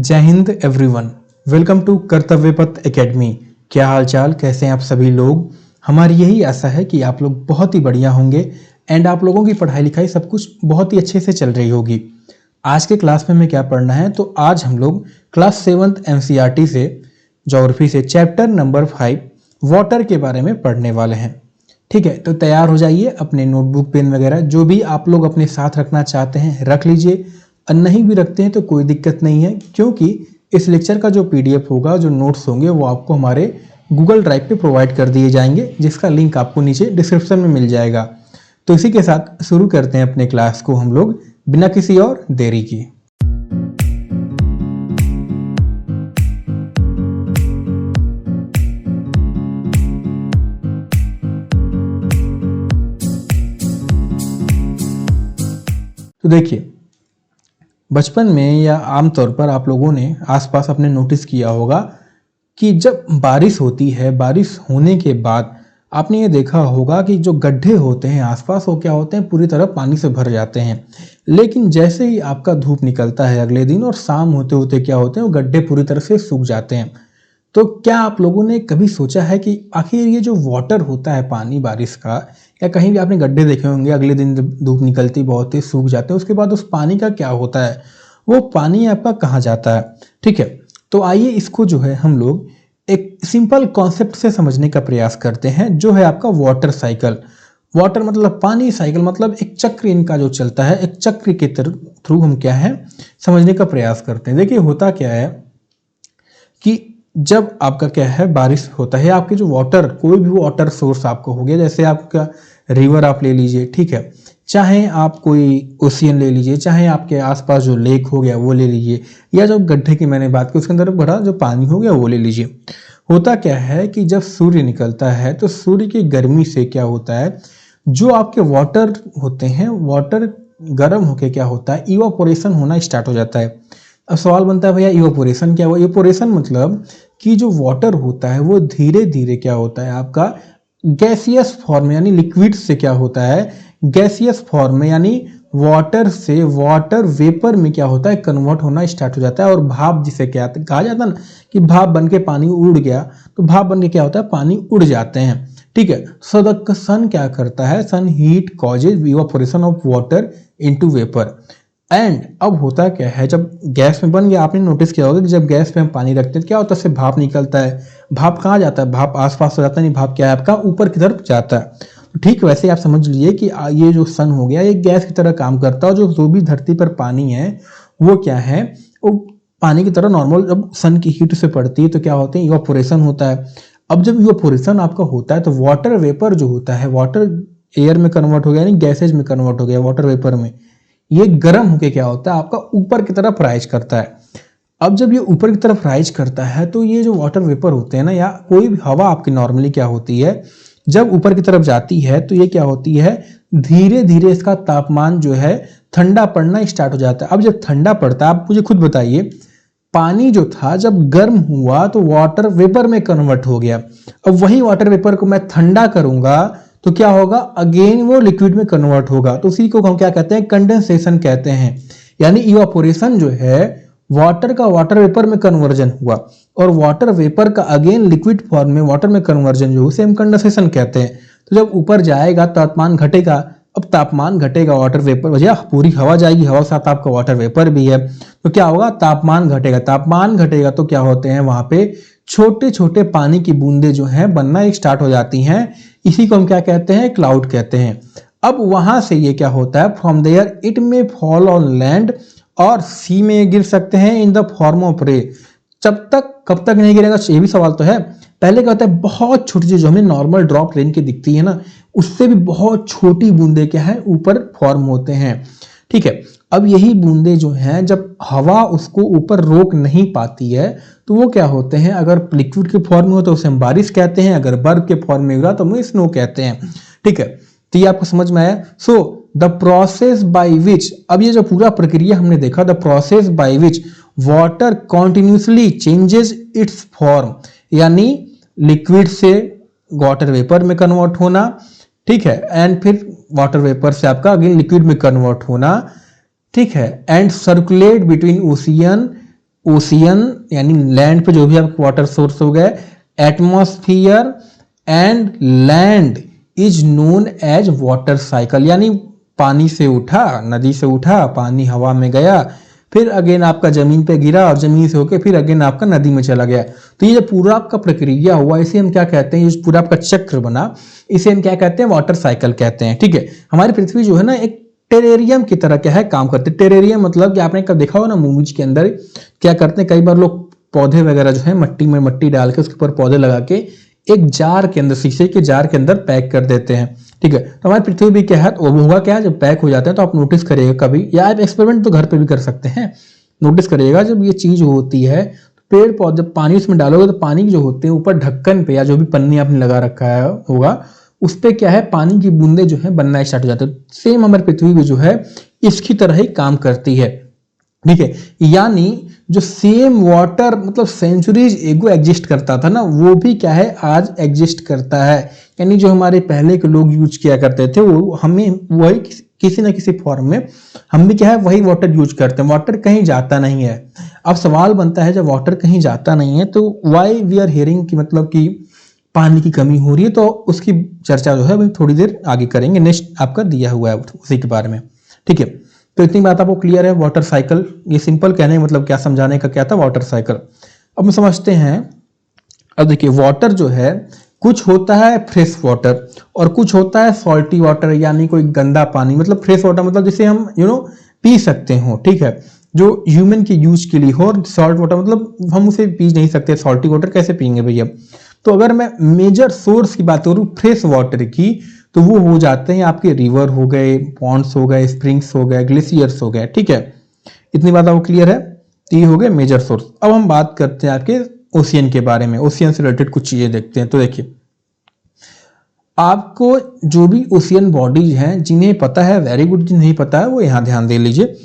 जय Hind everyone. Welcome to कर्तव्य पथ एकेडमी। क्या हाल चाल, कैसे हैं आप सभी लोग। हमारी यही आशा है कि आप लोग बहुत ही बढ़िया होंगे एंड आप लोगों की पढ़ाई लिखाई सब कुछ बहुत ही अच्छे से चल रही होगी। आज के क्लास में हमें क्या पढ़ना है, तो आज हम लोग क्लास 7th एनसीईआरटी से ज्योग्राफी से चैप्टर नंबर 5 वाटर के बारे में पढ़ने वाले हैं। ठीक है, तो तैयार हो जाइए, अपने नोटबुक पेन वगैरह जो भी आप लोग अपने साथ रखना चाहते हैं रख लीजिए, और नहीं भी रखते हैं तो कोई दिक्कत नहीं है, क्योंकि इस लेक्चर का जो पीडीएफ होगा, जो नोट्स होंगे, वो आपको हमारे गूगल ड्राइव पे प्रोवाइड कर दिए जाएंगे, जिसका लिंक आपको नीचे डिस्क्रिप्शन में मिल जाएगा। तो इसी के साथ शुरू करते हैं अपने क्लास को हम लोग बिना किसी और देरी की। तो देखिए, बचपन में या आमतौर पर आप लोगों ने आसपास अपने नोटिस किया होगा कि जब बारिश होती है, बारिश होने के बाद आपने ये देखा होगा कि जो गड्ढे होते हैं आसपास, वो क्या होते हैं, पूरी तरह पानी से भर जाते हैं। लेकिन जैसे ही आपका धूप निकलता है अगले दिन और शाम होते होते क्या होते हैं, वो गड्ढे पूरी तरह से सूख जाते हैं। तो क्या आप लोगों ने कभी सोचा है कि आखिर ये जो वाटर होता है, पानी बारिश का, या कहीं भी आपने गड्ढे देखे होंगे, अगले दिन जब धूप निकलती बहुत ही सूख जाते हैं, उसके बाद उस पानी का क्या होता है, वो पानी आपका कहाँ जाता है। ठीक है, तो आइए इसको जो है हम लोग एक सिंपल कॉन्सेप्ट से समझने का प्रयास करते हैं, जो है आपका वाटर साइकिल। वाटर मतलब पानी, साइकिल मतलब एक चक्र इनका जो चलता है, एक चक्र के थ्रू हम क्या है समझने का प्रयास करते हैं। देखिए, होता क्या है कि जब आपका क्या है बारिश होता है, आपके जो वाटर, कोई भी वाटर सोर्स आपको हो गया, जैसे आपका रिवर आप ले लीजिए, ठीक है, चाहे आप कोई ओशियन ले लीजिए, चाहे आपके आसपास जो लेक हो गया वो ले लीजिए, या जो गड्ढे की मैंने बात की उसके अंदर बड़ा जो पानी हो गया वो ले लीजिए। होता क्या है कि जब सूर्य निकलता है तो सूर्य की गर्मी से क्या होता है, जो आपके वाटर होते हैं, वाटर गर्म होके क्या होता है, इवापोरेशन होना स्टार्ट हो जाता है। अब सवाल बनता है, भैया इवापोरेशन क्या हुआ। इवापोरेशन मतलब कि जो वाटर होता है वो धीरे धीरे क्या होता है आपका गैसियस फॉर्म यानी लिक्विड से क्या होता है, गैसियस फॉर्म में यानी वाटर से वाटर वेपर में क्या होता है, कन्वर्ट होना स्टार्ट हो जाता है। और भाप, जिसे क्या कहा जाता है ना कि भाप बन के पानी उड़ गया, तो भाप बन के क्या होता है, पानी उड़ जाते हैं। ठीक है, सो द सन क्या करता है, sun heat causes evaporation of water into vapour. And अब होता क्या है, जब गैस में बन गया, आपने नोटिस किया होगा कि जब गैस में हम पानी रखते हैं क्या होता है, उससे भाप निकलता है। भाप कहाँ जाता है, भाप आसपास हो जाता है, नहीं, भाप क्या है आपका ऊपर की तरफ जाता है। ठीक वैसे आप समझ लीजिए कि ये जो सन हो गया, ये गैस की तरह काम करता है, और जो भी धरती पर पानी है वो क्या है, वो पानी की तरह नॉर्मल जब सन की हीट से पड़ती है तो क्या होते हैं, इवापोरेशन होता है। अब जब इवापोरेशन आपका होता है तो वाटर वेपर जो होता है, वाटर एयर में कन्वर्ट हो गया, यानी गैसेज में कन्वर्ट हो गया वाटर वेपर में, ये गर्म होके क्या होता है आपका ऊपर की तरफ राइज करता है। अब जब ये ऊपर की तरफ राइज करता है तो ये जो वाटर वेपर होते हैं ना, या कोई भी हवा आपकी नॉर्मली क्या होती है, जब ऊपर की तरफ जाती है तो ये क्या होती है, धीरे धीरे इसका तापमान जो है ठंडा पड़ना स्टार्ट हो जाता है। अब जब ठंडा पड़ता है, आप मुझे खुद बताइए, पानी जो था जब गर्म हुआ तो वाटर वेपर में कन्वर्ट हो गया। अब वही वाटर वेपर को मैं ठंडा करूंगा तो क्या होगा, अगेन वो लिक्विड में कन्वर्ट होगा। तो उसी को हम क्या कहते हैं, कंडेंसेशन कहते हैं। यानी इवापोरेशन जो है वाटर का वाटर वेपर में कन्वर्जन हुआ, और वाटर वेपर का अगेन लिक्विड फॉर्म में वाटर में कन्वर्जन जो उसे हम कंडेंसेशन कहते हैं। तो जब ऊपर जाएगा तापमान घटेगा। अब तापमान घटेगा, वाटर वेपर, भैया पूरी हवा जाएगी, हवा साथ आपका वाटर वेपर भी है, तो क्या होगा, तापमान घटेगा। तापमान घटेगा तो क्या होते हैं, वहां पे छोटे छोटे पानी की बूंदे जो हैं बनना स्टार्ट हो जाती हैं। इसी को हम क्या कहते हैं, क्लाउड कहते हैं। अब वहां से ये क्या होता है, फ्रॉम देयर इट में फॉल ऑन लैंड, और सी में गिर सकते हैं इन द फॉर्म ऑफ रे। जब तक, कब तक नहीं गिरेगा, ये भी सवाल तो है। पहले क्या होता है, बहुत छोटी चीज जो हमें नॉर्मल ड्रॉप रेन की दिखती है ना, उससे भी बहुत छोटी बूंदे क्या है ऊपर फॉर्म होते हैं। ठीक है, अब यही बूंदे जो हैं, जब हवा उसको ऊपर रोक नहीं पाती है तो वो क्या होते हैं, अगर लिक्विड के फॉर्म में हो तो उसे हम बारिश कहते हैं, अगर बर्फ के फॉर्म में होगा तो हम स्नो कहते हैं। ठीक है, तो ये आपको समझ में आया। So the process by which, अब ये जो पूरा प्रक्रिया हमने देखा, the process by which water continuously changes it's form, यानी लिक्विड से वाटर वेपर में कन्वर्ट होना, ठीक है, एंड फिर वाटर वेपर से आपका अगेन लिक्विड में कन्वर्ट होना, ठीक है, and circulate between ocean ocean यानी लैंड पे जो भी आपका वाटर सोर्स हो गए, atmosphere and land is known as water cycle, यानी पानी से उठा, नदी से उठा, पानी हवा में गया, फिर अगेन आपका जमीन पे गिरा और जमीन से होके फिर अगेन आपका नदी में चला गया। तो ये जो पूरा आपका प्रक्रिया हुआ इसे हम क्या कहते हैं, ये पूरा आपका चक्र बना इसे हम क्या कहते हैं, वाटर साइकिल कहते हैं। ठीक है, हमारी पृथ्वी जो है ना एक टेरेरियम की तरह क्या है काम करते हैं। टेरेरियम मतलब कि आपने कब देखा हो ना मूवीज के अंदर क्या करते हैं, कई बार लोग पौधे वगैरह जो है मट्टी में मट्टी डाल के उसके ऊपर पौधे लगा के एक जार के अंदर, शीशे के जार के अंदर पैक कर देते हैं। ठीक है, तो हमारी पृथ्वी भी क्या है, वो होगा क्या, जब पैक हो जाते हैं तो आप नोटिस करिएगा कभी, या आप एक्सपेरिमेंट तो घर पे भी कर सकते हैं, नोटिस करिएगा जब ये चीज होती है पेड़ पौधे जब पानी उसमें डालोगे तो पानी जो होते हैं ऊपर ढक्कन पे या जो भी पन्नी आपने लगा रखा है होगा उस पे क्या है पानी की बूंदे जो है बनना स्टार्ट हो जाते हैं। सेम हमारी पृथ्वी भी जो है इसकी तरह ही काम करती है। ठीक है, यानी जो सेम वाटर मतलब सेंचुरीज एगो एग्जिस्ट करता था ना वो भी क्या है आज एग्जिस्ट करता है। यानी जो हमारे पहले के लोग यूज किया करते थे वो हमें वही किसी ना किसी फॉर्म में हम भी क्या है वही वाटर यूज करते हैं। वाटर कहीं जाता नहीं है। अब सवाल बनता है जब वाटर कहीं जाता नहीं है तो वाई वी आर हियरिंग की मतलब कि पानी की कमी हो रही है, तो उसकी चर्चा जो है अभी थोड़ी देर आगे करेंगे। नेक्स्ट आपका दिया हुआ है उसी के बारे में। ठीक है, तो इतनी बात आपको क्लियर है। वाटर साइकिल ये सिंपल कहने का मतलब क्या, समझाने का क्या था वाटर साइकिल। अब हम समझते हैं। अब देखिए वाटर जो है कुछ होता है फ्रेश वाटर और कुछ होता है सॉल्टी वाटर, यानी कोई गंदा पानी। मतलब फ्रेश वाटर मतलब जिसे हम पी सकते हो। ठीक है, जो ह्यूमन के यूज के लिए हो। और सॉल्ट वाटर मतलब हम उसे पी नहीं सकते, सॉल्टी वाटर कैसे पियेंगे भैया। तो अगर मैं मेजर सोर्स की बात करूं फ्रेश वाटर की तो वो हो जाते हैं आपके रिवर हो गए, पॉन्ड्स हो गए, स्प्रिंग्स हो गए, ग्लेशियर्स हो गए। ठीक है, इतनी बात आपको क्लियर है। तो ये हो गए मेजर सोर्स। अब हम बात करते हैं आपके ओशियन के बारे में। ओशियन से रिलेटेड कुछ चीजें देखते हैं। तो देखिए आपको जो भी ओशियन बॉडीज हैं जिन्हें पता है वेरी गुड, जिन्हें नहीं पता है वो यहाँ ध्यान दे लीजिए।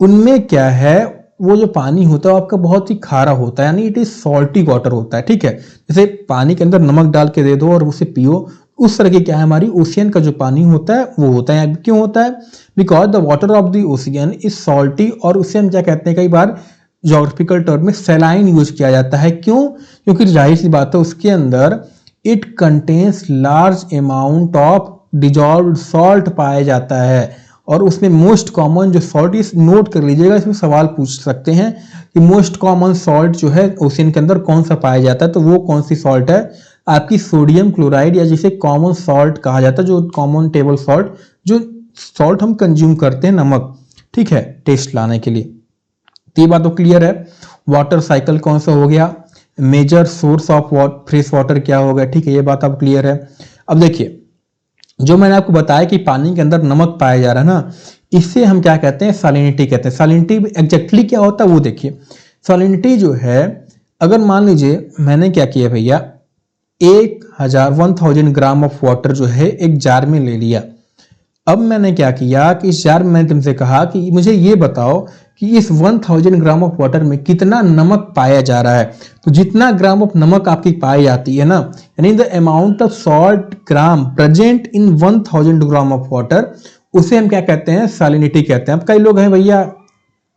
उनमें क्या है वो जो पानी होता है आपका बहुत ही खारा होता है, यानी इट इज सॉल्टी वाटर होता है। ठीक है, जैसे पानी के अंदर नमक डाल के दे दो और उसे पियो, उस तरह की क्या है हमारी ओशियन का जो पानी होता है वो होता है। क्यों होता है? Because the water of the ocean is salty, और उसे हम क्या कहते हैं कई बार जोग्राफिकल टर्म में सैलाइन यूज किया जाता है। क्यों? क्योंकि जाहिर सी बात है उसके अंदर it contains large amount of dissolved salt पाया जाता है। और उसमें मोस्ट कॉमन जो सॉल्ट, इस नोट कर लीजिएगा, इसमें सवाल पूछ सकते हैं कि मोस्ट कॉमन सॉल्ट जो है ओशियन के अंदर कौन सा पाया जाता है, तो वो कौन सी सॉल्ट है आपकी सोडियम क्लोराइड, या जिसे कॉमन सॉल्ट कहा जाता है, जो कॉमन टेबल सॉल्ट, जो सॉल्ट हम कंज्यूम करते हैं नमक। ठीक है, टेस्ट लाने के लिए। तो ये बात तो क्लियर है। वाटर साइकिल कौन सा हो गया, major source of fresh water क्या हो गया। ठीक है, ये बात अब क्लियर है। अब देखिए जो मैंने आपको बताया कि पानी के अंदर नमक पाया जा रहा है ना, इससे हम क्या कहते हैं, सैलिनिटी कहते हैं। सैलिनिटी एग्जैक्टली क्या होता है वो देखिए। सैलिनिटी जो है, अगर मान लीजिए मैंने क्या किया भैया, 1000 ग्राम ऑफ वाटर जो है एक जार में ले लिया। अब मैंने क्या किया कि इस जार में मैंने तुमसे कहा कि मुझे ये बताओ कि इस 1000 ग्राम ऑफ वाटर में कितना नमक पाया जा रहा है। तो जितना ग्राम ऑफ नमक आपकी पाई जाती है ना, यानी the amount of salt gram present in 1000 gram of water, उसे हम क्या कहते हैं, सैलिनिटी कहते हैं। अब कई लोग हैं भैया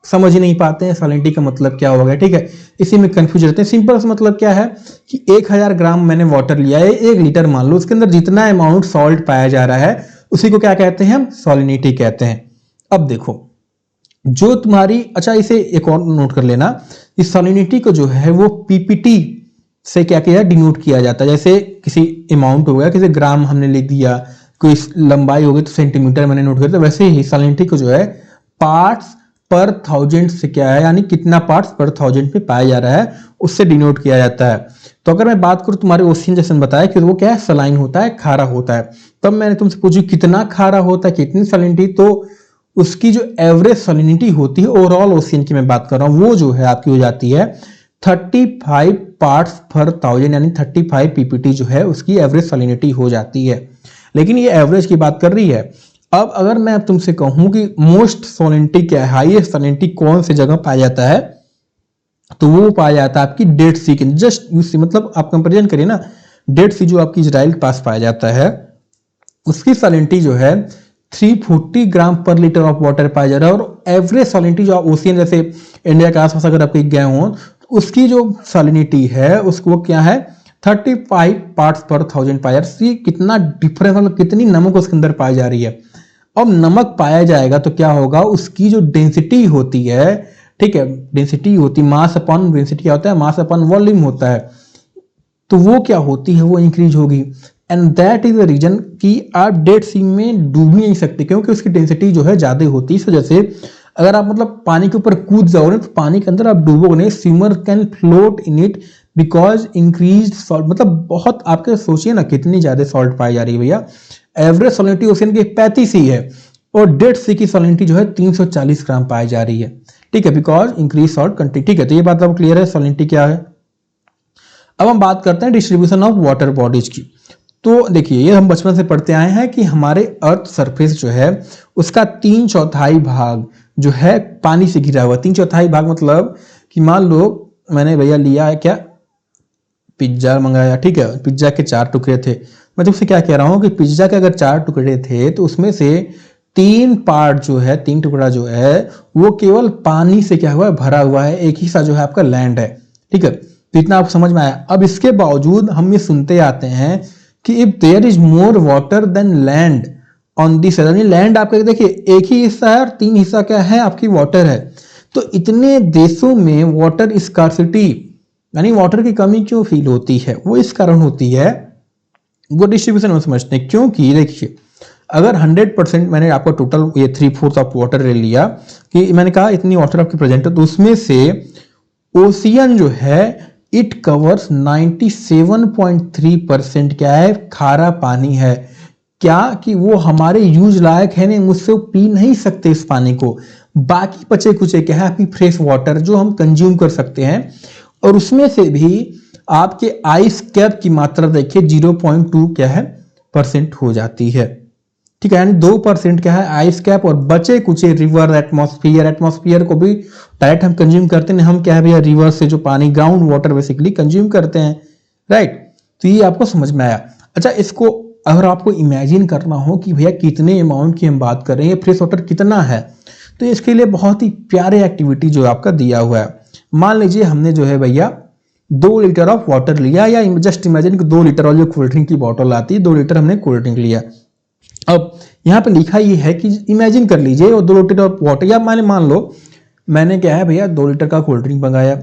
समझ ही नहीं पाते हैं सैलिनिटी का मतलब क्या होगा। ठीक है, इसी में कंफ्यूज रहते हैं। सिंपल सा मतलब क्या है कि 1000 ग्राम मैंने वाटर लिया है, 1 लीटर मान लो, उसके अंदर जितना अमाउंट सॉल्ट पाया जा रहा है उसी को क्या कहते हैं, हम सैलिनिटी कहते हैं। अब देखो जो तुम्हारी, अच्छा इसे एक और नोट कर लेना, इस सैलिनिटी को जो है वो पीपीटी से क्या किया डिनोट किया जाता है। जैसे किसी अमाउंट हो गया, किसी ग्राम हमने लिख दिया, कोई लंबाई हो गई तो सेंटीमीटर मैंने नोट कर दिया, वैसे ही सैलिनिटी को जो है पार्ट्स पर 1000 से क्या है, यानी कितना पार्ट्स पर 1000 पे पाया जा रहा है उससे डिनोट किया जाता है। तो अगर मैं बात करूं तुम्हारे ओशियन जैसे बताया कि वो क्या है, सलाइन होता है, खारा होता है। तब मैंने तुमसे पूछी कितना खारा होता है, कितनी सैलिनिटी, तो उसकी जो एवरेज सैलिनिटी होती है ओवरऑल ओशियन की मैं बात कर रहा हूं, वो जो है आपकी हो जाती है 35 पार्ट्स पर 1000, यानी 35 पीपीटी जो है उसकी एवरेज सैलिनिटी हो जाती है। लेकिन ये एवरेज की बात कर रही है। अब अगर मैं तुमसे कहूं कि मोस्ट सैलिनिटी क्या है, हाईएस्ट सैलिनिटी कौन सी जगह पाया जाता है, तो वो पाया जाता है आपकी डेड सी के, जस्ट यूसी, मतलब आप कंपेरिजन करिए ना, डेड सी जो आपकी इजराइल के पास पाया जाता है उसकी सैलिनिटी जो है 340 ग्राम पर लीटर ऑफ वाटर पाया जा रहा है। और एवरेज सॉलिनिटी जो ओशियन जैसे इंडिया के आसपास अगर आप गए हो तो उसकी जो सॉलिनिटी है उसको क्या है 35 पार्ट्स पर 1000 पाया जा रहा है। कितना डिफरेंस, मतलब कितनी नमक उसके अंदर पाई जा रही है। अब नमक पाया जाएगा तो क्या होगा, उसकी जो डेंसिटी होती है, ठीक है, डेंसिटी होती मास अपॉन डेंसिटी क्या होता है, मास अपॉन वॉल्यूम होता है, तो वो क्या होती है, वो इंक्रीज होगी। And that is the reason कि आप डेड सी में डूब नहीं सकते क्योंकि उसकी डेंसिटी जो है ज्यादा होती है। इस वजह से अगर आप मतलब पानी के ऊपर कूद जाओगे तो पानी के अंदर आप डूबोगे नहीं, swimmer can float in it because increase salt, मतलब बहुत आपके सोचिए ना कितनी ज्यादा सॉल्ट पाई जा रही है भैया। एवरेज सॉलिनिटी ओशियन की 35 ही है और डेड सी की सॉलिनिटी जो है 340 ग्राम पाई जा रही है, ठीक है, बिकॉज इंक्रीज सॉल्ट कंटेंट। ठीक है, तो ये बात अब क्लियर है सॉलिनिटी क्या है। अब हम बात करते हैं डिस्ट्रीब्यूशन ऑफ वाटर बॉडीज की। तो देखिए ये हम बचपन से पढ़ते आए हैं कि हमारे अर्थ सरफेस जो है उसका 3/4 भाग जो है पानी से घिरा हुआ। 3/4 भाग मतलब कि मान लो मैंने भैया लिया है क्या, पिज्जा मंगाया, ठीक है, पिज्जा के 4 टुकड़े थे। मैं तुमसे क्या कह रहा हूं कि पिज्जा के अगर 4 टुकड़े थे तो उसमें से 3 पार्ट जो है, 3 टुकड़ा जो है वो केवल पानी से क्या हुआ है, भरा हुआ है। एक हिस्सा जो है आपका लैंड है, ठीक है, तो इतना आप समझ में आया। अब इसके बावजूद हम ये सुनते आते हैं कि if there is more water than land on this, यानी लैंड आपका देखिए एक ही हिस्सा है और 3 हिस्सा क्या है आपकी वाटर है। तो इतने देशों में वाटर स्कार्सिटी यानी वाटर की कमी क्यों फील होती है, वो इस कारण होती है, वो डिस्ट्रीब्यूशन में समझते हैं। क्योंकि देखिए अगर 100% मैंने आपको टोटल ये 3/4 ऑफ वाटर ले लिया कि मैंने कहा इतनी वाटर आपकी प्रेजेंट है, तो उसमें से ओशियन जो है इट कवर्स 97.3% क्या है, खारा पानी है। क्या कि वो हमारे यूज लायक है नहीं, मुझसे पी नहीं सकते इस पानी को। बाकी बचे कुचे क्या है आपकी फ्रेश वाटर जो हम कंज्यूम कर सकते हैं, और उसमें से भी आपके आइस कैप की मात्रा देखिए 0.2 क्या है परसेंट हो जाती है, ठीक है, यानी 2% क्या है आइस कैप, और बचे कुचे रिवर एटमॉस्फेयर को भी डायरेक्ट हम कंज्यूम करते हैं। हम क्या है भैया रिवर से जो पानी ग्राउंड वाटर बेसिकली कंज्यूम करते हैं, राइट। तो ये आपको समझ में आया। अच्छा, इसको अगर आपको इमेजिन करना हो कि भैया कितने अमाउंट की हम बात कर रहे हैं, फ्रेश वाटर कितना है, तो इसके लिए बहुत ही प्यारे एक्टिविटी जो आपका दिया हुआ है। मान लीजिए हमने जो है भैया 2 लीटर ऑफ वाटर लिया, या जस्ट इमेजिन 2 लीटर और जो कोल्ड ड्रिंक की बॉटल आती है 2 लीटर हमने कोल्ड ड्रिंक लिया। अब यहाँ पे लिखा ये है कि इमेजिन कर लीजिए वो 2 लीटर ऑफ वाटर, या मैंने मान लो मैंने क्या है भैया 2 लीटर का कोल्ड ड्रिंक मंगाया,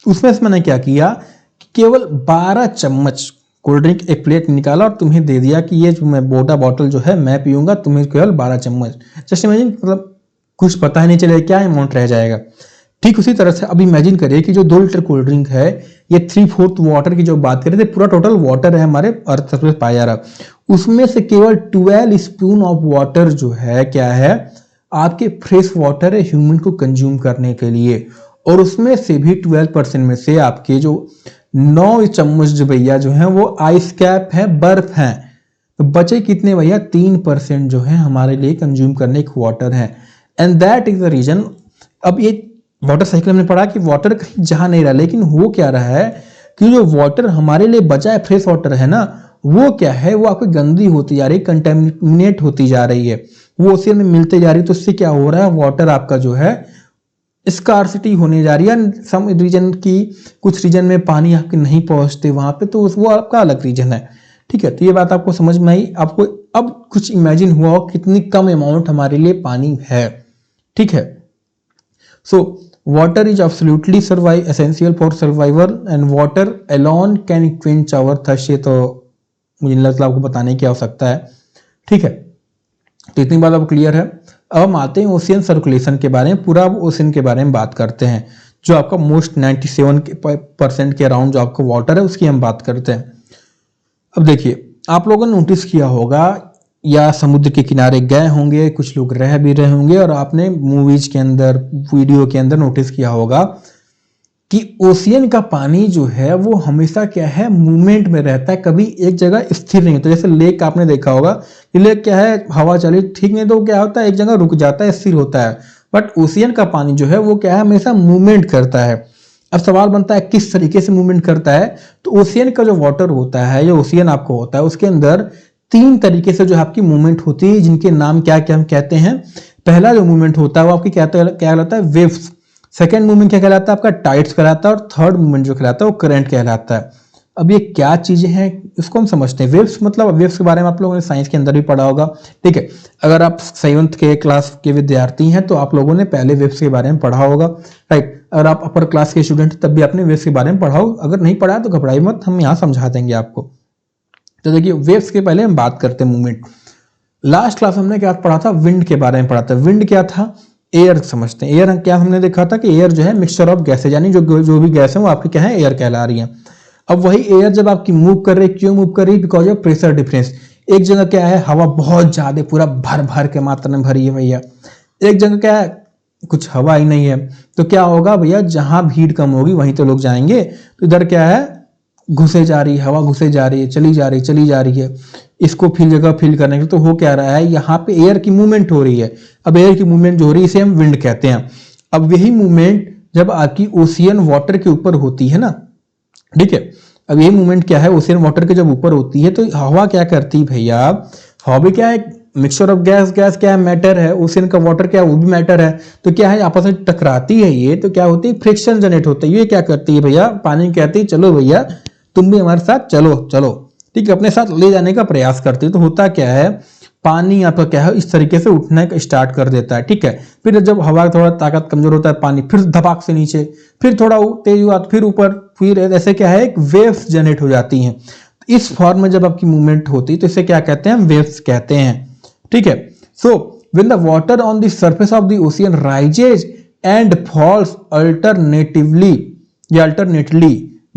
उसमें से मैंने क्या किया कि केवल 12 चम्मच कोल्ड ड्रिंक एक प्लेट निकाला और तुम्हें दे दिया कि ये जो मैं बोटा बॉटल जो है मैं पीऊंगा, तुम्हें केवल 12 चम्मच। जस्ट इमेजिन, मतलब कुछ पता ही नहीं चलेगा क्या अमाउंट रह जाएगा। ठीक उसी तरह से अब इमेजिन करिए कि जो 2 लीटर कोल्ड ड्रिंक है, ये 3/4 वाटर की जो बात करें थे, पूरा टोटल वाटर है हमारे अर्थ सरफेस पाया जा रहा, उसमें से केवल 12 स्पून ऑफ वाटर जो है क्या है आपके फ्रेश वाटर है ह्यूमन को कंज्यूम करने के लिए, और उसमें से भी 12% में से आपके जो 9 चम्मच जो भैया जो है वो आइस कैप है, बर्फ है, तो बचे कितने भैया 3% जो है हमारे लिए कंज्यूम करने के वाटर है। And that is the reason. अब ये वाटर साइकिल हमने पढ़ा कि वाटर कहीं जा नहीं रहा, लेकिन वो क्या रहा है कि जो वाटर हमारे लिए बचा है फ्रेश वाटर है ना, वो क्या है वो आपकी गंदी होती जा रही है, कंटेमिनेट होती जा रही है, वो ओशियन में मिलते जा रही है। तो उससे क्या हो रहा है, वाटर आपका जो है स्कार्सिटी होने जा रही है। सम रीजन की कुछ रीजन में पानी आपके नहीं पहुंचते वहां पे, तो वो आपका अलग रीजन है, ठीक है। तो ये बात आपको समझ में आई। आपको अब कुछ इमेजिन हुआ कितनी कम अमाउंट हमारे लिए पानी है, ठीक है। So water is absolutely essential for survival and water alone can quench our thirst. ये तो मुझे नहीं लगता आपको बताने की आवश्यकता है, ठीक है। तो इतनी बात अब क्लियर है। अब हम आते हैं ओशियन सर्कुलेशन के बारे में, पूरा ओशियन के बारे में बात करते हैं, जो आपका मोस्ट 97% के अराउंड जो आपका वाटर है उसकी हम बात करते हैं। अब देखिए आप लोगों ने नोटिस किया होगा या समुद्र के किनारे गए होंगे, कुछ लोग रह भी रहे होंगे, और आपने मूवीज के अंदर वीडियो के अंदर नोटिस किया होगा कि ओशियन का पानी जो है वो हमेशा क्या है मूवमेंट में रहता है, कभी एक जगह स्थिर नहीं होता। जैसे लेक आपने देखा होगा कि लेक क्या है हवा चली ठीक नहीं तो क्या होता है एक जगह रुक जाता है, स्थिर होता है। बट ओशियन का पानी जो है वो क्या है हमेशा मूवमेंट करता है। अब सवाल बनता है किस तरीके से मूवमेंट करता है, तो ओशियन का जो वाटर होता है या ओशियन आपको होता है उसके अंदर तीन तरीके से जो आपकी मूवमेंट होती है, जिनके नाम क्या क्या हम कहते हैं। पहला जो मूवमेंट होता है वो आपकी क्या कहलाता है, वेव्स। सेकेंड मूवमेंट क्या कहलाता है आपका, टाइड्स कहलाता है। और थर्ड मूवमेंट जो कहलाता है वो करंट कहलाता है। अब ये क्या चीजें हैं इसको हम समझते हैं। वेव्स मतलब, वेव्स के बारे में आप लोगों ने साइंस के अंदर भी पढ़ा होगा, ठीक है। अगर आप 7th के क्लास के विद्यार्थी हैं तो आप लोगों ने पहले वेव्स के बारे में पढ़ा होगा, राइट। अगर आप अपर क्लास के स्टूडेंट तब भी आपने वेव्स के बारे में पढ़ा हो। अगर नहीं पढ़ा तो घबराइए मत, हम यहाँ समझा देंगे आपको। तो देखिए, वेव्स के पहले हम बात करते हैं मूवमेंट। लास्ट क्लास हमने क्या पढ़ा था, विंड के बारे में पढ़ा था। विंड क्या था, एयर समझते हैं। एयर क्या हमने देखा था कि एयर जो है मिक्सचर ऑफ गैसेज, यानी जो भी गैस है वो आपकी क्या है, एयर कहला रही है। अब वही एयर जब आपकी मूव कर रही है, क्यों मूव कर रही है, बिकॉज ऑफ प्रेशर डिफरेंस। एक जगह क्या है, हवा बहुत ज्यादा पूरा भर भर के मात्रा में भरी है भैया, एक जगह क्या है कुछ हवा ही नहीं है। तो क्या होगा भैया, जहां भीड़ कम होगी वहीं तो लोग जाएंगे। तो इधर क्या है, घुसे जा रही है हवा, घुसे जा रही है, चली जा रही है। इसको फिल जगह फिल करने के तो हो क्या रहा है, यहाँ पे एयर की मूवमेंट हो रही है। अब एयर की मूवमेंट जो हो रही है इसे हम विंड कहते हैं। अब यही मूवमेंट जब आपकी ओशियन वाटर के ऊपर होती है ना, ठीक है। अब ये मूवमेंट क्या है, ओशियन वाटर के जब ऊपर होती है तो हवा क्या करती है भैया, हवा भी क्या है, मिक्सचर ऑफ गैस, गैस क्या है, मैटर है। ओशियन का वाटर क्या है, वो भी मैटर है। तो क्या है, आपस में टकराती है ये, तो क्या होती है, फ्रिक्शन जनरेट होता है। ये क्या करती है भैया, पानी कहती है चलो भैया तुम भी हमारे साथ चलो चलो, ठीक है, अपने साथ ले जाने का प्रयास करती है। तो होता क्या है, पानी आपका क्या है इस तरीके से उठना स्टार्ट कर देता है, ठीक है। फिर जब हवा थोड़ा ताकत कमजोर होता है, पानी फिर धपाक से नीचे, फिर थोड़ा तेज हुआ फिर ऊपर, फिर ऐसे क्या है, एक वेव्स जनरेट हो जाती हैं। इस फॉर्म में जब आपकी मूवमेंट होती है तो इसे क्या कहते हैं, वेव्स कहते हैं, ठीक है। So when the water on the surface of the ocean rises and falls alternately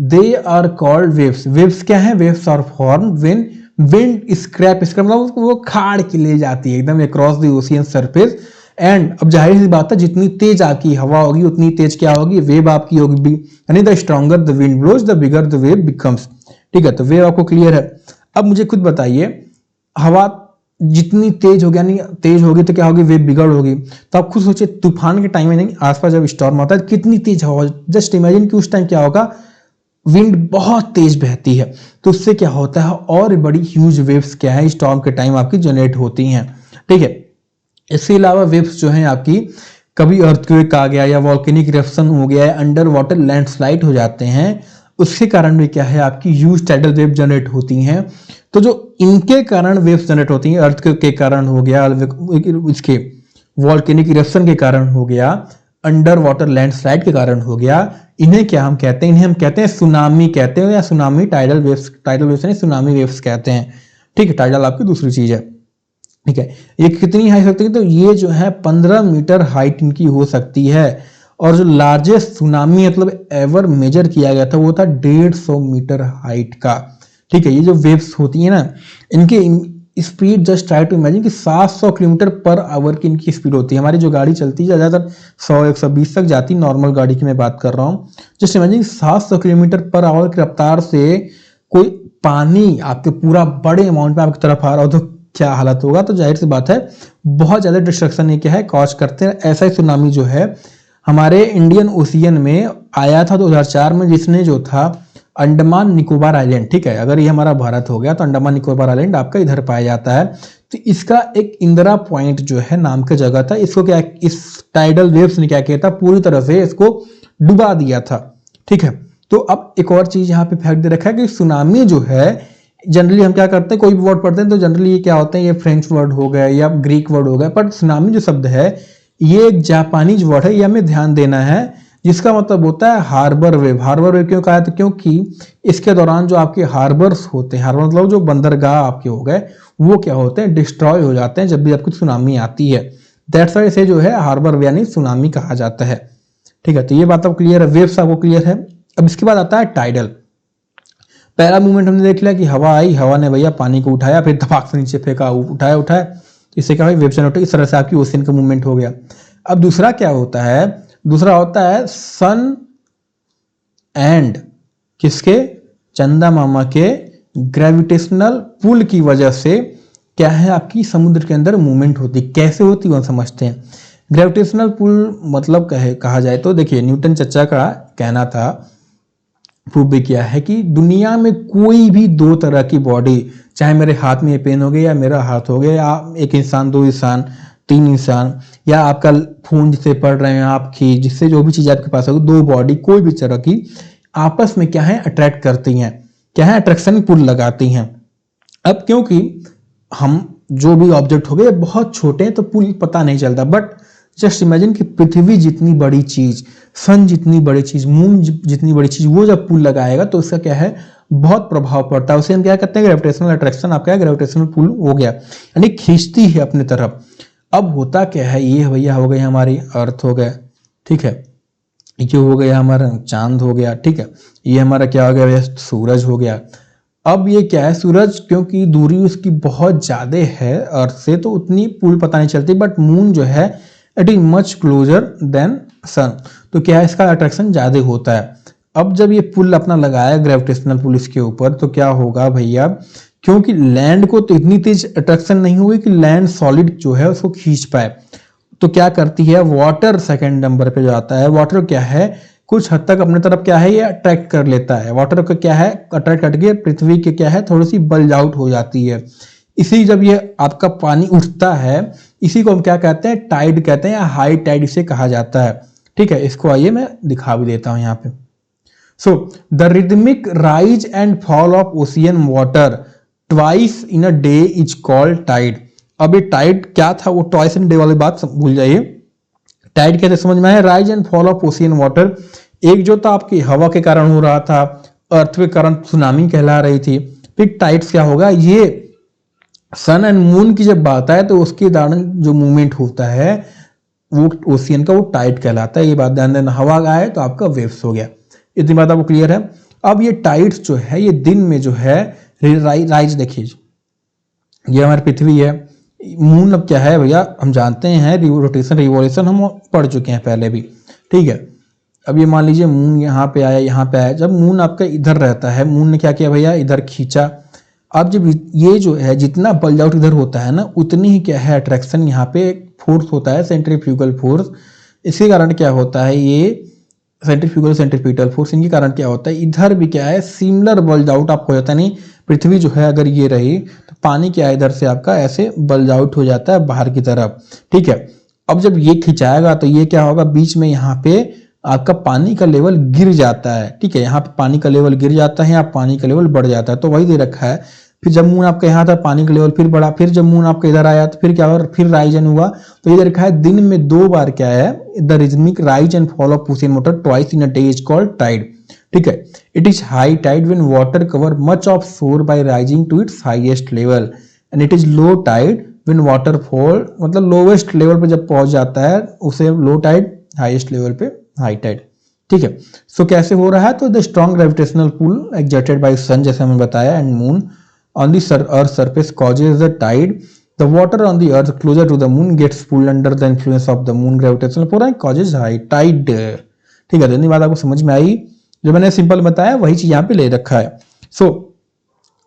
they are called waves. Waves क्या है, waves are form when wind scrap, मतलब वो खाड़ के ले जाती है एकदम across the ocean surface. And अब जाहिर सी बात है, जितनी तेज आपकी हवा होगी उतनी तेज क्या होगी, वेव आपकी होगी, यानी the stronger the wind blows the bigger the wave becomes, ठीक है। तो वेव आपको क्लियर है। अब मुझे खुद बताइए, हवा जितनी तेज होगी, यानी तेज होगी तो क्या होगी, वेव बिगड़ होगी। तो आप खुद सोचिए, तूफान के टाइम में नहीं, आसपास जब स्टॉर्म आता है कितनी तेज हवा, जस्ट इमेजिन कि उस टाइम क्या होगा, विंड बहुत तेज बहती है। तो उससे क्या होता है, और बड़ी ह्यूज वेव्स क्या है स्टॉर्म के टाइम आपकी जनरेट होती हैं, ठीक है। इसके अलावा वेव्स जो हैं आपकी, कभी अर्थक्वेक आ गया या वॉल्केनिक इरप्शन हो गया है, अंडर वाटर लैंडस्लाइड हो जाते हैं, उसके कारण भी क्या है आपकी ह्यूज टाइडल वेव जनरेट होती हैं। तो जो इनके कारण वेव्स जनरेट होती हैं, अर्थक्वेक के कारण हो गया, इसके वॉल्केनिक इरप्शन के कारण हो गया, अंडर वाटर लैंडस्लाइड के कारण हो गया, इन्हें क्या हम कहते हैं, इन्हें हम कहते हैं सुनामी कहते हैं, या सुनामी टाइडल वेव्स, नहीं सुनामी वेव्स कहते हैं, ठीक है। टाइडल आपकी दूसरी चीज है, ठीक है। ये कितनी हाइट सकती है, तो ये जो है 15 मीटर हाइट इनकी हो सकती है। और जो लार्जेस्ट सुनामी मतलब एवर मेजर किया गया था वो था 150 मीटर हाइट का, ठीक है। ये जो वेव्स होती है ना, इनके speed just try to imagine कि 700 किलोमीटर पर आवर की इनकी स्पीड होती है। हमारी जो गाड़ी चलती है ज़्यादातर 100-120 तक जाती है, नॉर्मल गाड़ी की मैं बात कर रहा हूँ। Just imagine 700 kilometre per hour की रफ्तार से कोई पानी आपके पूरा बड़े अमाउंट में आपकी तरफ आ रहा हो तो क्या हालत होगा। तो जाहिर सी बात है, बहुत ज़्यादा डिस्ट्रक्शन ये क्या है, कॉज करते हैं। ऐसा ही सुनामी जो है हमारे इंडियन ओशियन में आया था 2004 में, जिसने जो था अंडमान निकोबार आइलैंड, ठीक है। अगर ये हमारा भारत हो गया तो अंडमान निकोबार आइलैंड आपका इधर पाया जाता है। तो इसका एक इंदिरा पॉइंट जो है नाम का जगह था, इसको क्या, इस टाइडल वेव्स ने क्या किया था, पूरी तरह से इसको डुबा दिया था, ठीक है। तो अब एक और चीज यहाँ पे फैक्ट दे रखा है कि सुनामी जो है, जनरली हम क्या करते हैं, कोई भी वर्ड पढ़ते हैं तो जनरली ये क्या होते हैं, ये फ्रेंच वर्ड हो गया या ग्रीक वर्ड हो गया, पर सुनामी जो शब्द है ये एक जापानीज वर्ड है, ये हमें ध्यान देना है, जिसका मतलब होता है हार्बर वेव। हार्बर वेव क्यों कहा था, क्योंकि इसके दौरान जो आपके हार्बर्स होते हैं, हार्बर मतलब जो बंदरगाह आपके हो गए, वो क्या होते हैं, डिस्ट्रॉय हो जाते हैं जब भी आपकी सुनामी आती है। दैट्स व्हाई इसे जो है हार्बर यानी सुनामी कहा जाता है, ठीक है। तो ये बात आपको क्लियर है, वेव्स आपको क्लियर है। अब इसके बाद आता है टाइडल। पहला मूवमेंट हमने देख लिया कि हवा आई, हवा ने भैया पानी को उठाया, फिर धपाक से नीचे फेंका, उठाया, इससे क्या वेव जनरेट, इस तरह से आपकी ओशियन का मूवमेंट हो गया। अब दूसरा क्या होता है, दूसरा होता है सन एंड किसके, चंदा मामा के ग्रेविटेशनल पुल की वजह से क्या है आपकी समुद्र के अंदर मूवमेंट होती। कैसे होती वो समझते हैं। ग्रेविटेशनल पुल मतलब कहा जाए तो देखिए, न्यूटन चचा का कहना था, प्रूव भी किया है कि दुनिया में कोई भी दो तरह की बॉडी, चाहे मेरे हाथ में ये पेन हो गया या मेरा हाथ हो गया या एक इंसान, दो इंसान, तीन इंसान, या आपका फोन जिससे पढ़ रहे हैं आपकी, जिससे जो भी चीज़ आपके पास होगी, दो बॉडी कोई भी तरह की आपस में क्या है अट्रैक्ट करती हैं, क्या है अट्रैक्शन पुल लगाती हैं। अब क्योंकि हम जो भी ऑब्जेक्ट हो गए बहुत छोटे हैं तो पुल पता नहीं चलता, बट जस्ट इमेजिन कि पृथ्वी जितनी बड़ी चीज, सन जितनी बड़ी चीज, मून जितनी बड़ी चीज, वो जब पुल लगाएगा तो उसका क्या है बहुत प्रभाव पड़ता है। उसे हम क्या कहते हैं ग्रेविटेशनल अट्रैक्शन, आपका ग्रेविटेशनल पुल हो गया, यानी खींचती है अपने तरफ। अब होता क्या है, ये भैया हो गई हमारी अर्थ हो गया, ठीक है, ये हो गया हमारा चांद हो गया, ठीक है, ये हमारा क्या हो गया भैया सूरज हो गया। अब ये क्या है सूरज, क्योंकि दूरी उसकी बहुत ज्यादा है अर्थ से तो उतनी पुल पता नहीं चलती, बट मून जो है it is much closer than sun, तो क्या है इसका अट्रैक्शन ज्यादा होता है। अब जब ये पुल अपना लगाया ग्रेविटेशनल पुल इसके ऊपर, तो क्या होगा भैया, क्योंकि लैंड को तो इतनी तेज अट्रैक्शन नहीं होगी कि लैंड सॉलिड जो है उसको खींच पाए, तो क्या करती है वाटर सेकंड नंबर पे जो आता है, वाटर क्या है कुछ हद तक अपने तरफ क्या है ये अट्रैक्ट कर लेता है। वाटर का क्या है अट्रैक्ट करके पृथ्वी के क्या है थोड़ी सी बल्ज आउट हो जाती है। इसी जब ये आपका पानी उठता है, इसी को हम क्या कहते हैं टाइड कहते हैं, या हाई टाइड इसे कहा जाता है, ठीक है। इसको आइए मैं दिखा भी देता हूं यहाँ पे। So the rhythmic rise and fall of ocean water twice in a day is called tide. अब ये टाइड क्या था, वो ट्वाइस इन डे वाली बात भूल जाइए। टाइड कैसे समझ में आया, rise and fall of ocean water, एक जो था आपकी हवा के कारण हो रहा था, अर्थ के कारण सुनामी कहला रही थी। फिर टाइड्स क्या होगा, ये सन एंड मून की जब बात आए तो उसके कारण जो मूवमेंट होता है वो ओशियन का वो टाइड कहलाता है। ये बात ध्यान देना, हवा आए तो आपका वेव्स हो गया। इतनी बात आपको क्लियर है। अब ये टाइड्स जो है ये दिन में जो है राइज, देखिए ये हमारी पृथ्वी है, मून अब क्या है भैया हम जानते हैं रोटेशन रिवॉल्यूशन हम पढ़ चुके हैं पहले भी, ठीक है। अब ये मान लीजिए मून यहाँ पे आया, यहाँ पे आया, जब मून आपका इधर रहता है, मून ने क्या किया भैया इधर खींचा। अब जब ये जो है जितना बल्ज आउट इधर होता है ना, उतनी ही क्या है अट्रैक्शन यहाँ पे फोर्स होता है, सेंट्रीफ्यूगल फोर्स। इसके कारण क्या होता है, ये सेंट्रीफ्यूगल सेंट्रीपिटल फोर्स, इनके कारण क्या होता है इधर भी क्या है सिमिलर बल्ज आउट आपको हो जाता है। नहीं पृथ्वी जो है अगर ये रही तो पानी क्या है इधर से आपका ऐसे बल्ज आउट हो जाता है बाहर की तरफ, ठीक है। अब जब ये खिंचाएगा तो ये क्या होगा, बीच में यहाँ पे आपका पानी का लेवल गिर जाता है, ठीक है, यहाँ पे पानी का लेवल गिर जाता है, यहाँ पानी का लेवल बढ़ जाता है, तो वही दे रखा है। फिर जब मून आपका यहाँ था पानी का लेवल फिर बढ़ा, फिर जब मून आपका इधर आया तो फिर क्या हुआ, फिर राइजन हुआ। तो ये दे रखा है दिन में 2 बार क्या है the rhythmic rise and fall of ocean water twice in a day is called tide, ठीक है। It is high tide when water cover much of shore by rising to its highest level, and it is low tide when water fall, मतलब lowest level पे जब पहुंच जाता है उसे low tide, highest level पे हाई टाइड, ठीक है। सो कैसे हो रहा है, तो the strong gravitational pull exerted by sun जैसे हमने बताया and moon on the earth surface causes the tide. The water on the earth closer to the moon gets pulled under the influence of the moon gravitational pull and causes high tide, ठीक है। धन्यवाद, आपको समझ में आई, जो मैंने simple बताया वही चीज यहाँ पे ले रखा है। सो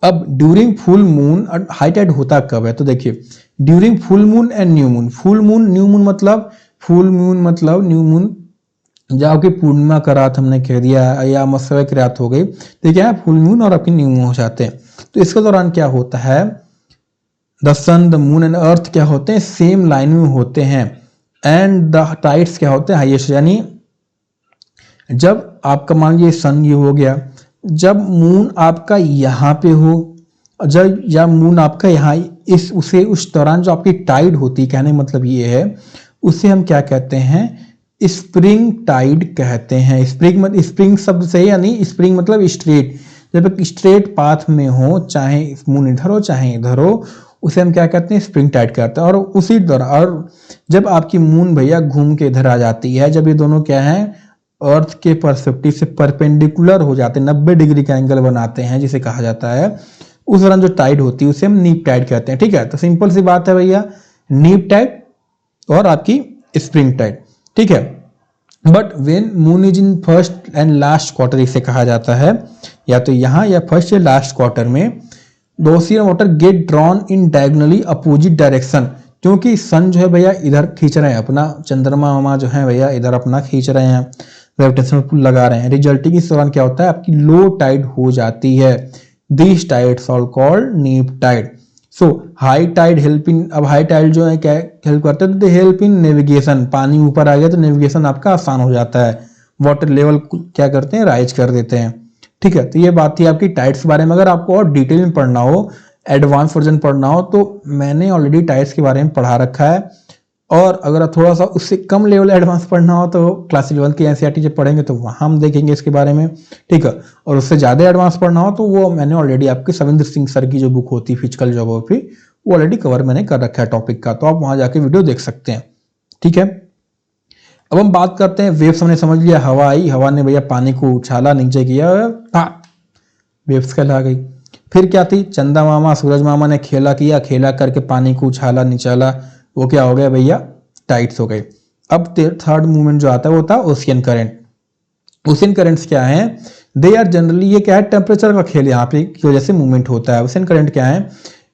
अब during full moon, high tide होता कब है, तो देखिए during full moon and new moon. Full moon, new moon मतलब, फुल मून मतलब न्यू मून जो आपकी पूर्णिमा का रात हमने कह दिया या अमावस्या की रात हो गई, तो क्या है फुल मून और आपकी न्यू मून हो जाते हैं। तो इसके दौरान क्या होता है, the sun the moon and earth क्या होते हैं सेम लाइन में होते हैं, एंड द टाइड्स क्या होते हैं हाईएस्ट, यानी जब आपका मान लीजिए सन ये हो गया, जब मून आपका यहाँ पे हो, जब या मून आपका यहाँ इस उसे उस दौरान जो आपकी टाइड होती है, कहने मतलब ये है उसे हम क्या कहते हैं स्प्रिंग टाइड कहते हैं। स्प्रिंग शब्द से, यानी स्प्रिंग मतलब स्ट्रेट, जब एक स्ट्रेट पाथ में हो, चाहे मून इधर हो चाहे इधर हो, उसे हम क्या कहते हैं स्प्रिंग टाइड करते हैं। और उसी दौरान, और जब आपकी मून भैया घूम के इधर आ जाती है, जब ये दोनों क्या है अर्थ के पर्सपेक्टिव से परपेंडिकुलर हो जाते हैं, 90 डिग्री का एंगल बनाते हैं जिसे कहा जाता है, उस दौरान जो टाइड होती है उसे हम नीप टाइड कहते हैं, ठीक है। तो सिंपल सी बात है भैया, नीप टाइड और आपकी स्प्रिंग टाइड, ठीक है। But when moon is in first and last quarter इसे कहा जाता है, या तो यहाँ या फर्स्ट या लास्ट क्वार्टर में, the ocean water get drawn in diagonally opposite direction, क्योंकि सन जो है भैया इधर खींच रहे हैं अपना, चंद्रमा मामा जो है भैया इधर अपना खींच रहे हैं, ग्रेविटेशनल पुल लगा रहे हैं, रिजल्टिंग इस दौरान क्या होता है आपकी लो टाइड हो जाती है। These tides are called neap tide. So high tide help in, अब हाई टाइड जो है क्या हेल्प करते हैं, तो दे हेल्प इन नेविगेशन, पानी ऊपर आ गया तो नेविगेशन आपका आसान हो जाता है, वाटर लेवल क्या करते हैं, राइज कर देते हैं। ठीक है, तो ये बात थी आपकी टाइड्स के बारे में। अगर आपको और डिटेल में पढ़ना हो, एडवांस वर्जन पढ़ना हो, तो मैंने ऑलरेडी टाइड्स के बारे में पढ़ा रखा है। और अगर थोड़ा सा उससे कम लेवल एडवांस पढ़ना हो तो क्लास 11 की एनसीईआरटी जब पढ़ेंगे तो वहां हम देखेंगे इसके बारे में। ठीक है, और उससे ज़्यादा एडवांस पढ़ना हो तो वो मैंने ऑलरेडी आपके सविंद्र सिंह सर की जो बुक होती है फिजिकल ज्योग्राफी, वो ऑलरेडी कवर मैंने कर रखा है टॉपिक का, तो आप वहां जाके वीडियो देख सकते हैं। ठीक है, अब हम बात करते हैं वेव्स। हमने समझ लिया हवा आई, हवा ने भैया पानी को उछाला, नीचे किया, वेव्स कहला गई। फिर क्या थी, चंदा मामा सूरज मामा ने खेला किया, खेला करके पानी को उछाला निचाला, वो क्या हो गया भैया, टाइड्स हो गए। अब थर्ड मूवमेंट जो आता है वो था ओशियन करंट। ओशियन करंट्स क्या है, दे आर जनरली, ये क्या है, टेम्परेचर का खेल यहाँ पे की वजह से मूवमेंट होता है। ओशियन करंट क्या है,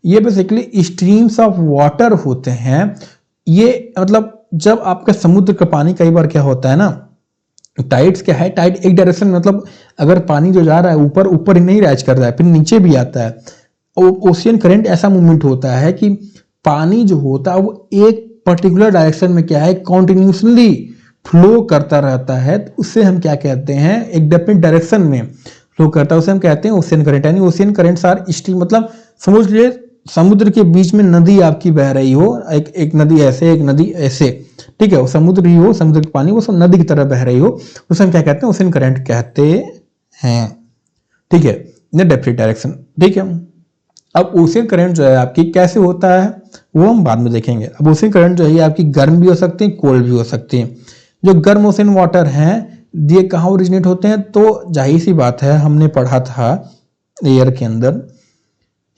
ये बेसिकली स्ट्रीम्स ऑफ वाटर होते हैं। ये मतलब जब आपका समुद्र का पानी, कई बार क्या होता है ना, टाइड्स क्या है, टाइड एक डायरेक्शन, मतलब अगर पानी जो जा रहा है ऊपर, ऊपर ही नहीं राइज कर रहा है, फिर नीचे भी आता है। ओशियन करंट ऐसा मूवमेंट होता है कि पानी जो होता है वो एक पर्टिकुलर डायरेक्शन में क्या है, कॉन्टिन्यूसली फ्लो करता रहता है, तो उससे हम क्या कहते हैं, एक डेफिनेट डायरेक्शन में फ्लो करता है, उसे हम कहते हैं ओशियन करंट। यानी ओशियन करंट्स आर स्ट्रीम, मतलब समुद्र के बीच में नदी आपकी बह रही हो, एक नदी ऐसे, एक नदी ऐसे, ठीक है, वो समुद्र ही हो, समुद्र का पानी वो सब नदी की तरह बह रही हो, उसे हम क्या कहते हैं, ओशियन करंट कहते हैं। ठीक है, इन डेफिनेट डायरेक्शन। ठीक है, अब ओशियन करंट जो है आपकी कैसे होता है वो हम बाद में देखेंगे। अब ओशियन करंट जो है आपकी गर्म भी हो सकती है, कोल्ड भी हो सकती है। जो गर्म ओशियन वाटर हैं ये कहाँ ओरिजिनेट होते हैं, तो जाहिर सी बात है, हमने पढ़ा था एयर के अंदर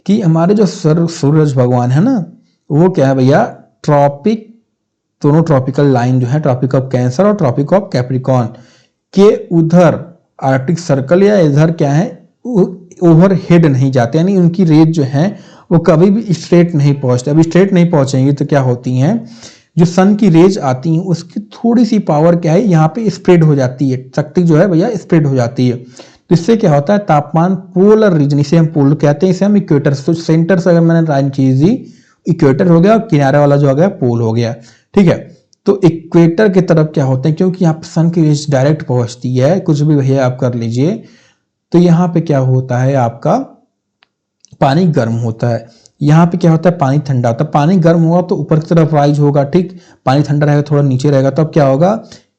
कि हमारे जो सूरज भगवान है ना, वो क्या है भैया, ट्रॉपिक, दोनों ट्रॉपिकल लाइन जो है, ट्रॉपिक ऑफ कैंसर और ट्रॉपिक ऑफ कैप्रिकॉन के उधर आर्कटिक सर्कल या इधर क्या है, ओवर हेड नहीं जाते, यानी उनकी रेज जो है वो कभी भी स्ट्रेट नहीं पहुंचते। अभी स्ट्रेट नहीं पहुंचेंगी तो क्या होती हैं, जो सन की रेज आती हैं उसकी थोड़ी सी पावर क्या है, यहाँ पे स्प्रेड हो जाती है, शक्ति जो है भैया स्प्रेड हो जाती है। तो इससे क्या होता है, तापमान पोलर रीजन, इसे हम पोल कहते हैं, इसे हम इक्वेटर, तो सेंटर से अगर मैंने लाइन खींच दी, इक्वेटर हो गया और किनारे वाला जो आ गया पोल हो गया। ठीक है, तो इक्वेटर की तरफ क्या होते हैं, क्योंकि यहाँ पे सन की रेज डायरेक्ट पहुंचती है, कुछ भी भैया आप कर लीजिए, तो यहाँ पे क्या होता है, आपका पानी गर्म होता है। यहाँ पे क्या होता है, पानी ठंडा होता है। पानी गर्म होगा तो ऊपर की तरफ राइज होगा, ठीक, पानी ठंडा रहेगा थोड़ा नीचे रहेगा, तो अब क्या होगा,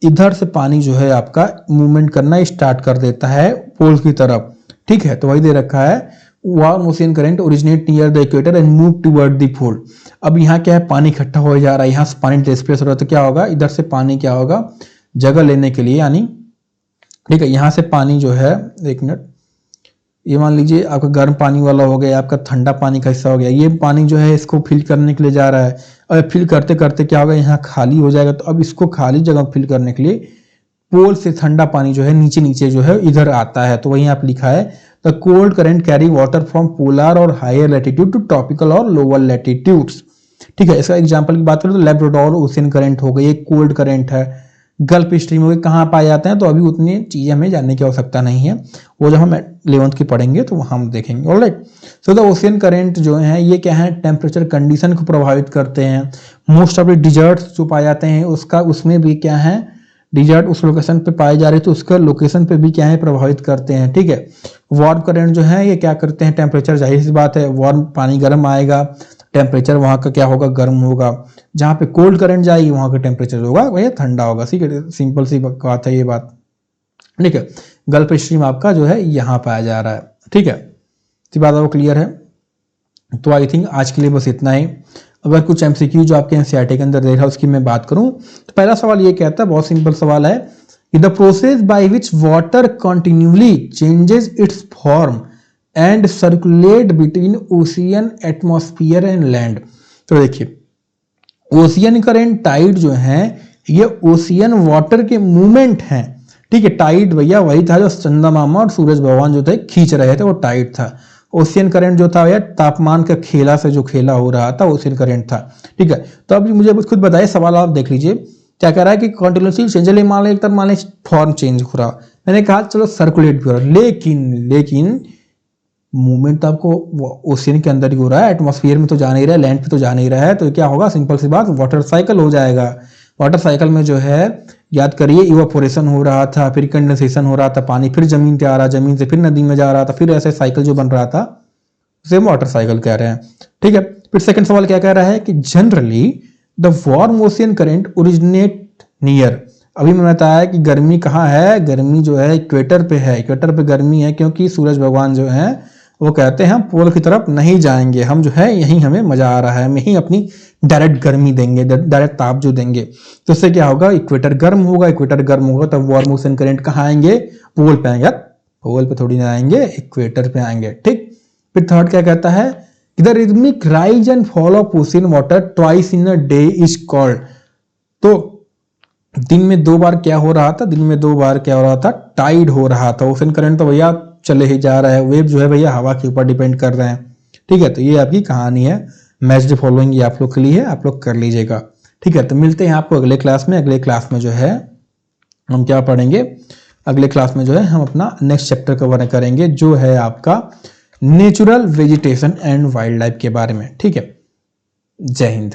इधर से पानी जो है आपका मूवमेंट करना स्टार्ट कर देता है पोल की तरफ। ठीक है, तो वही दे रखा है, warm ocean current originate near the equator and move toward the pole. अब यहाँ क्या है, पानी इकट्ठा हो जा रहा है, यहाँ से पानी डिस्प्लेस हो रहा है, तो क्या होगा, इधर से पानी क्या होगा, जगह लेने के लिए, यानी ठीक है, यहाँ से पानी जो है, एक मिनट, ये मान लीजिए आपका गर्म पानी वाला हो गया, आपका ठंडा पानी का हिस्सा हो गया, ये पानी जो है इसको फिल करने के लिए जा रहा है, और फिल करते करते क्या होगा, यहाँ खाली हो जाएगा, तो अब इसको खाली जगह फिल करने के लिए पोल से ठंडा पानी जो है नीचे नीचे जो है इधर आता है। तो वहीं आप लिखा है, the cold current carry water from polar और हायर लैटिट्यूड टू ट्रॉपिकल और लोअर लैटिट्यूड्स। ठीक है, इसका एग्जांपल की बात करें तो लैब्राडोर ओशियन करंट हो गई, एक कोल्ड करंट है। गल्फ स्ट्रीम हो गई, कहाँ पाए जाते हैं, तो अभी उतनी चीजें हमें जानने की आवश्यकता नहीं है, वो जब हम 11th की पढ़ेंगे तो वहां हम देखेंगे। Alright, so the ocean current जो है ये क्या है, टेम्परेचर कंडीशन को प्रभावित करते हैं। मोस्ट ऑफ द डिजर्ट्स जो पाए जाते हैं उसका, उसमें भी क्या है, डिजर्ट उस लोकेशन पे पाए जा रहे तो उसका लोकेशन पे भी क्या है, प्रभावित करते हैं। ठीक है, वार्म करंट जो है ये क्या करते हैं, टेम्परेचर, जाहिर सी बात है, वार्म पानी गर्म आएगा, टेम्परेचर वहां का क्या होगा, गर्म होगा। जहां पे कोल्ड करंट जाएगी वहां का टेम्परेचर होगा भैया ठंडा होगा। ठीक है, सिंपल सी बात है ये बात। ठीक है, गल्फ स्ट्रीम आपका जो है यहाँ पाया जा रहा है। ठीक है, तो बात आपको क्लियर है। तो आई थिंक आज के लिए बस इतना ही। अगर कुछ एमसीक्यू जो आपके एनसीईआरटी के अंदर देखा उसकी मैं बात करूं, तो पहला सवाल ये कहता है, बहुत सिंपल सवाल है, कि the process by which water continually changes it's form and circulate between ocean atmosphere and land. तो देखिए, ओशियन करंट टाइड जो है ये ओशियन वाटर के मूवमेंट हैं। ठीक है, टाइड भैया वही था जो चंदा मामा और सूरज भगवान जो थे खींच रहे थे, वो टाइड था। ओशियन करंट जो था यार तापमान का खेला से जो खेला हो रहा था ओशियन करंट था। ठीक है, तो अब मुझे खुद बताइए, सवाल आप देख लीजिए, क्या कह रहा है कि कॉन्टिन्यूसली चेंज, मान लो एक तरफ मान लो फॉर्म चेंज हो रहा, मैंने कहा चलो सर्कुलेट भी हो रहा, लेकिन मूवमेंट तो आपको ओशियन के अंदर ही हो रहा है, एटमॉस्फेयर में तो जा नहीं रहा है, लैंड पे तो जा नहीं रहा है, तो क्या होगा, सिंपल सी बात, वाटर साइकिल हो जाएगा। वाटर साइकिल में जो है, याद करिए, इवापोरेशन हो रहा था, फिर कंडेंसेशन हो रहा था, पानी फिर जमीन पे आ रहा, जमीन से फिर नदी में जा रहा था, फिर ऐसे साइकिल जो बन रहा था उसे वाटर साइकिल कह रहे हैं। ठीक है, फिर सेकंड सवाल क्या कह रहा है कि generally the warm ocean current originate near. अभी मैंने बताया कि गर्मी कहाँ है, गर्मी जो है इक्वेटर पे है, इक्वेटर पे गर्मी है क्योंकि सूरज भगवान जो है वो कहते हैं हम पोल की तरफ नहीं जाएंगे, हम जो है यहीं हमें मजा आ रहा है, हम यहीं अपनी डायरेक्ट गर्मी देंगे, डायरेक्ट ताप जो देंगे, तो इससे क्या होगा, इक्वेटर गर्म होगा, इक्वेटर गर्म होगा तब वार्म ओशन करंट कहाँ आएंगे, पोल पे आएंगे। पोल पे थोड़ी ना आएंगे, इक्वेटर पे आएंगे। ठीक, फिर थर्ड क्या कहता है, the rhythmic rise and fall of ocean water twice in a day is called. तो दिन में 2 बार क्या हो रहा था, दिन में 2 बार क्या हो रहा था, टाइड हो रहा था। ओशन करंट तो भैया चले ही जा रहा है, वेव जो है भैया हवा के ऊपर डिपेंड कर रहे हैं। ठीक है, तो ये आपकी कहानी है, मैच द फॉलोइंग, ये आप लोग के लिए है, आप लोग कर लीजिएगा। ठीक है, तो मिलते हैं आपको अगले क्लास में। अगले क्लास में जो है हम क्या पढ़ेंगे, अगले क्लास में जो है हम अपना नेक्स्ट चैप्टर कवर करेंगे जो है आपका natural vegetation and wild life के बारे में। ठीक है, जय हिंद।